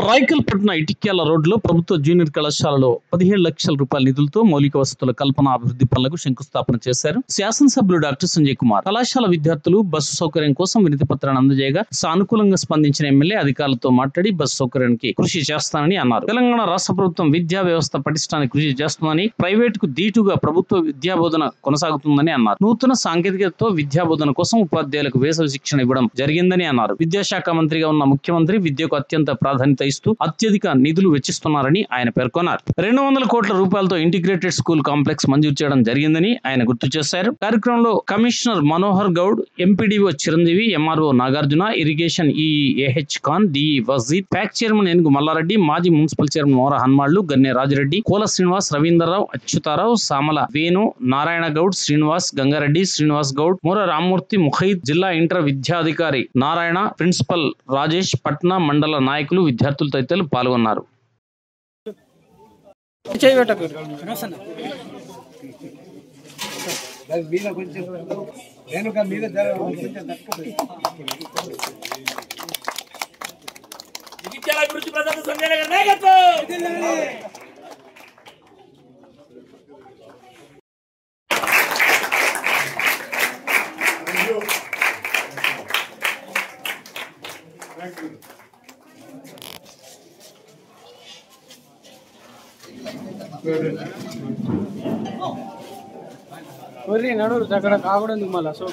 రాయకల్పట్నం ఇటిక్యాల రోడ్లో ప్రభుత్వ జూనియర్ కళాశాలలో 17 లక్షల రూపాయల నిధులతో మౌలిక వసతుల కల్పన అభివృద్ధి పనులకు శంకుస్థాపన చేశారు శాసనసభ్యులు డాక్టర్ సంజయ్ కుమార్. కళాశాల విద్యార్థులు బస్సు సౌకర్యం కోసం వినతి పత్రాన్ని అందజేయగా సానుకూలంగా స్పందించిన ఎమ్మెల్యే అధికారులతో మాట్లాడి బస్సు సౌకర్యానికి కృషి చేస్తానని అన్నారు. తెలంగాణ రాష్ట్ర ప్రభుత్వం విద్యా వ్యవస్థ పటిష్టానికి కృషి చేస్తుందని, ప్రైవేటుకు దీటుగా ప్రభుత్వ విద్యాబోధన కొనసాగుతుందని అన్నారు. నూతన సాంకేతికతతో విద్యాబోధన కోసం ఉపాధ్యాయులకు వేసవి శిక్షణ ఇవ్వడం జరిగిందని అన్నారు. విద్యాశాఖ మంత్రిగా ఉన్న ముఖ్యమంత్రి విద్యకు అత్యంత ప్రాధాన్యత ఇస్తూ అత్యధిక నిధులు వెచ్చిస్తున్నారని ఆయన పేర్కొన్నారు. 200 కోట్ల రూపాయలతో ఇంటిగ్రేటెడ్ స్కూల్ కాంప్లెక్స్ మంజూరు చేయడం జరిగిందని ఆయన గుర్తు చేశారు. కార్యక్రమంలో commissioner Manohar Goud, MPDO Chiranjeevi, MRO Nagarjuna, irrigation ఈఏహెచ్ Khan, DE Wajid, PAC chairman Enugu Mallareddy, మాజీ మున్సిపల్ చైర్మన్ మోర హన్మాళ్లు, గన్నె రాజిరెడ్డి, కోల శ్రీనివాస్, రవీంద్రరావు, అచ్యుతారావు, సామల వేణు, నారాయణ గౌడ్, శ్రీనివాస్, గంగారెడ్డి, శ్రీనివాస్ గౌడ్, మోర రామ్మూర్తి, ముఖైద్, జిల్లా ఇంటర్ విద్యాధికారి నారాయణ, ప్రిన్సిపల్ రాజేష్, పట్నా మండల నాయకులు, విద్యార్థులు తదితరులు పాల్గొన్నారు. నడు అక్కడ కాకూడదు మళ్ళా. సో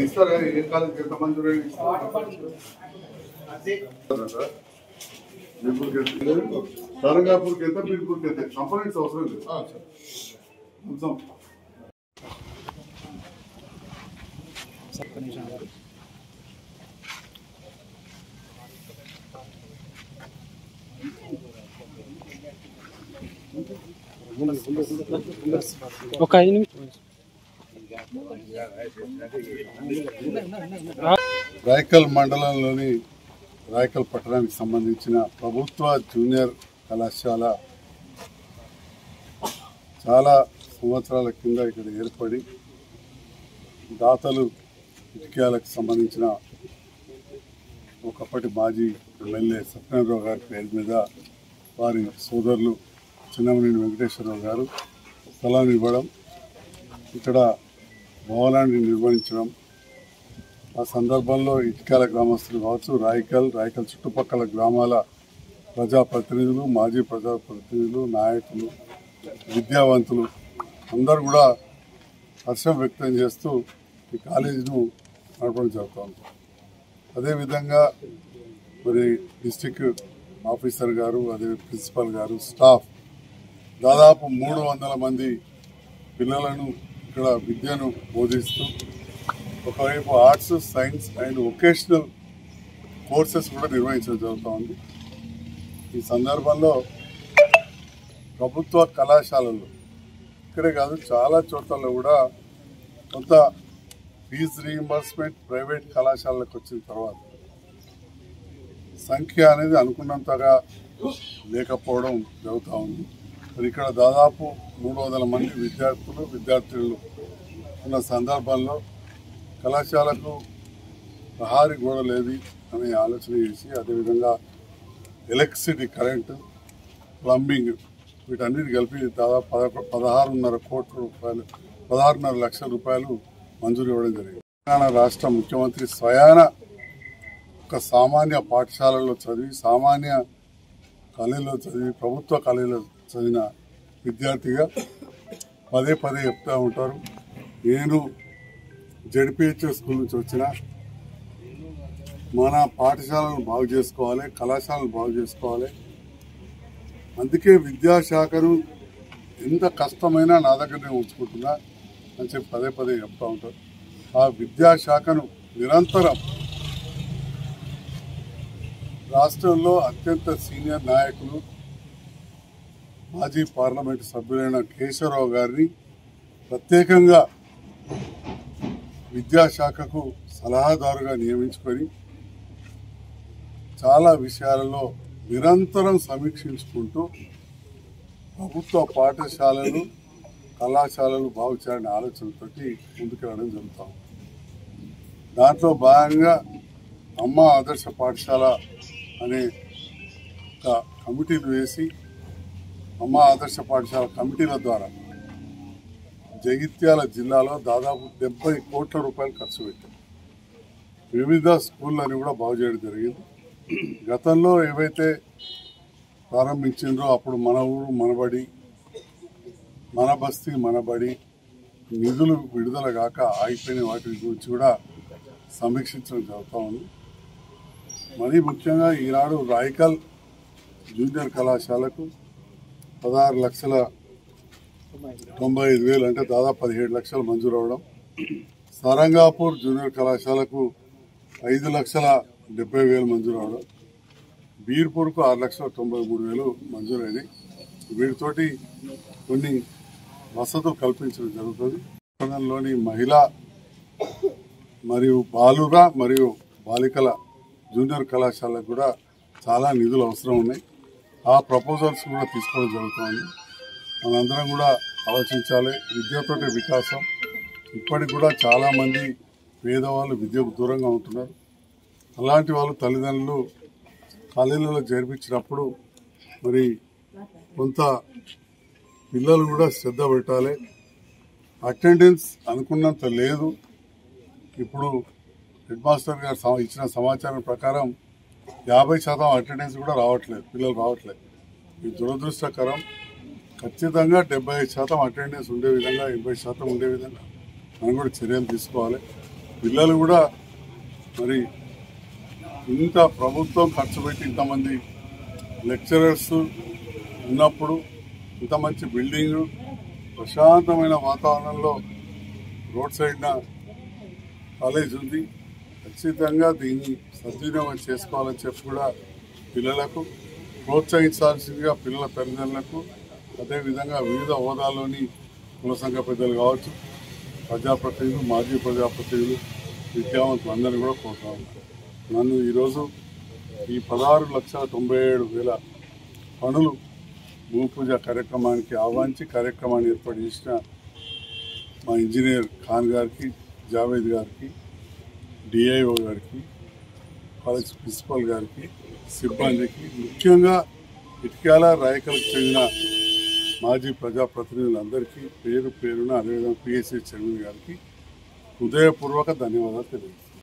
ఇస్తారా? ఏ కాలేజీకి ఎంత మంజూరు తరంగాపూర్కి ఎంత, బీర్పూర్కి ఎంత, కంపోనెంట్స్ అవసరం లేదు. ఒక 5 నిమిషాలు. రాయకల్ మండలంలోని రాయకల్ పట్టణానికి సంబంధించిన ప్రభుత్వ జూనియర్ కళాశాల చాలా సంవత్సరాల కింద ఇక్కడ ఏర్పడి దాతలు ఇటిక్యాలకు సంబంధించిన ఒకప్పటి మాజీ ఎమ్మెల్యే సత్యనారాయణ గారి పేరు మీద వారి సోదరులు చిన్నమనేని వెంకటేశ్వరరావు గారు స్థలాన్ని ఇవ్వడం, ఇక్కడ భవనాన్ని నిర్వహించడం, ఆ సందర్భంలో ఇటిక్యాల గ్రామస్తులు కావచ్చు, రాయకల్ చుట్టుపక్కల గ్రామాల ప్రజాప్రతినిధులు, మాజీ ప్రజాప్రతినిధులు, నాయకులు, విద్యావంతులు అందరూ కూడా హర్షం వ్యక్తం చేస్తూ ఈ కాలేజీను నడపడం జరుగుతుంది. అదేవిధంగా మరి డిస్టిక్ ఆఫీసర్ గారు, అదే ప్రిన్సిపల్ గారు, స్టాఫ్ దాదాపు 300 మంది పిల్లలను ఇక్కడ విద్యను బోధిస్తూ ఒకవైపు arts, science and vocational courses కూడా నిర్వహించడం జరుగుతూ. ఈ సందర్భంలో ప్రభుత్వ కళాశాలల్లో ఇక్కడే కాదు చాలా చోట్ల కూడా కొంత ఫీజు రీయింబర్స్మెంట్ ప్రైవేట్ కళాశాలకు వచ్చిన తర్వాత సంఖ్య అనేది అనుకున్నంతగా లేకపోవడం జరుగుతూ ఉంది. మరి ఇక్కడ దాదాపు 300 మంది విద్యార్థులు ఉన్న సందర్భంలో కళాశాలకు ప్రహారీ గోడలేవి అనే ఆలోచన చేసి, అదేవిధంగా ఎలక్ట్రిసిటీ, కరెంటు, ప్లంబింగ్ వీటన్నిటి కలిపి దాదాపు 16.5 లక్షల రూపాయలు మంజూరు ఇవ్వడం జరిగింది. తెలంగాణ రాష్ట్ర ముఖ్యమంత్రి స్వయాన ఒక సామాన్య పాఠశాలలో చదివి, సామాన్య కాలేజీలో చదివి, ప్రభుత్వ కాలేజీలో చదివిన విద్యార్థిగా పదే చెప్తూ ఉంటారు, నేను జెడ్పీహెచ్ఎస్ స్కూల్ నుంచి వచ్చిన, మన పాఠశాలను బాగు చేసుకోవాలి, కళాశాలను బాగు చేసుకోవాలి, అందుకే విద్యాశాఖను ఎంత కష్టమైనా నా దగ్గరనే ఉంచుకుంటున్నా అని చెప్పి పదే చెప్తూ ఉంటారు. ఆ విద్యాశాఖను నిరంతరం రాష్ట్రంలో అత్యంత సీనియర్ నాయకులు మాజీ పార్లమెంటు సభ్యులైన కేశవరావు గారిని ప్రత్యేకంగా విద్యాశాఖకు సలహాదారుగా నియమించుకొని చాలా విషయాలలో నిరంతరం సమీక్షించుకుంటూ ప్రభుత్వ పాఠశాలలు కళాశాలలు బాగు చేయాలనే ఆలోచనతో ముందుకెళ్ళడం జరుగుతాం. దాంట్లో భాగంగా అమ్మ ఆదర్శ పాఠశాల అనే ఒక కమిటీలు వేసి అమ్మ ఆదర్శ పాఠశాల కమిటీల ద్వారా జగిత్యాల జిల్లాలో దాదాపు 70 కోట్ల రూపాయలు ఖర్చు పెట్టారు. వివిధ స్కూళ్ళని కూడా బాగు చేయడం జరిగింది. గతంలో ఏవైతే ప్రారంభించిండ్రో అప్పుడు మన ఊరు మనబడి, మన బస్తీ మనబడి నిధులు విడుదల కాక ఆగిపోయిన వాటి గురించి కూడా సమీక్షించడం జరుగుతూ ఉంది. మరీ ముఖ్యంగా ఈనాడు రాయకల్ జూనియర్ కళాశాలకు 16,95,000 అంటే దాదాపు 17 లక్షలు మంజూరు అవడం, సారంగాపూర్ జూనియర్ కళాశాలకు 5,70,000 మంజూరు అవడం, బీర్పూర్కు 6,93,000 మంజూరైనవి. వీటితోటి కొన్ని వసతులు కల్పించడం జరుగుతుంది. లోని మహిళా మరియు బాలుర మరియు బాలికల జూనియర్ కళాశాలకు కూడా చాలా నిధులు అవసరం ఉన్నాయి. ఆ ప్రపోజల్స్ కూడా తీసుకోవడం జరుగుతుంది. మనందరం కూడా ఆలోచించాలి. విద్యతోటి వికాసం. ఇప్పటికి కూడా చాలామంది పేదవాళ్ళు విద్యకు దూరంగా ఉంటున్నారు. అలాంటి వాళ్ళు తల్లిదండ్రులు కాలేజీలలో చేర్పించినప్పుడు మరి కొంత పిల్లలు కూడా శ్రద్ధ పెట్టాలి. అటెండెన్స్ అనుకున్నంత లేదు. ఇప్పుడు హెడ్ మాస్టర్ గారు ఇచ్చిన సమాచారం ప్రకారం 50% అటెండెన్స్ కూడా రావట్లేదు, పిల్లలు రావట్లేదు. ఇది దురదృష్టకరం. ఖచ్చితంగా 75% అటెండెన్స్ ఉండే విధంగా, 80% ఉండే విధంగా మనం కూడా చర్యలు తీసుకోవాలి. పిల్లలు కూడా మరి ఇంత ప్రభుత్వం ఖర్చు పెట్టి ఇంతమంది లెక్చరర్స్ ఉన్నప్పుడు ఇంత మంచి బిల్డింగ్, ప్రశాంతమైన వాతావరణంలో రోడ్ సైడ్న కాలేజ్ ఉంది. ఖచ్చితంగా దీన్ని సద్వినియోగం చేసుకోవాలని చెప్పి కూడా పిల్లలకు ప్రోత్సహించాల్సిందిగా పిల్లల తల్లిదండ్రులకు, అదేవిధంగా వివిధ హోదాల్లోని కుల సంఘ పెద్దలు కావచ్చు, ప్రజాప్రతినిధులు, మాజీ ప్రజాప్రతినిధులు, విద్యావంతులు అందరినీ కూడా కోరుతా ఉన్నారు. నన్ను ఈరోజు ఈ 16,97,000 పనులు భూమి పూజ కార్యక్రమానికి ఆహ్వానించి కార్యక్రమాన్ని ఏర్పాటు చేసిన మా ఇంజనీర్ ఖాన్ గారికి, జావేద్ గారికి, డిఐఓ గారికి, కాలేజ్ ప్రిన్సిపల్ గారికి, సిబ్బందికి, ముఖ్యంగా ఇటిక్యాల రాయకల్కి చెందిన మాజీ ప్రజాప్రతినిధులందరికీ పేరు పేరున, అదేవిధంగా పిఎస్సి చైర్మన్ గారికి హృదయపూర్వక ధన్యవాదాలు తెలియజేస్తాను.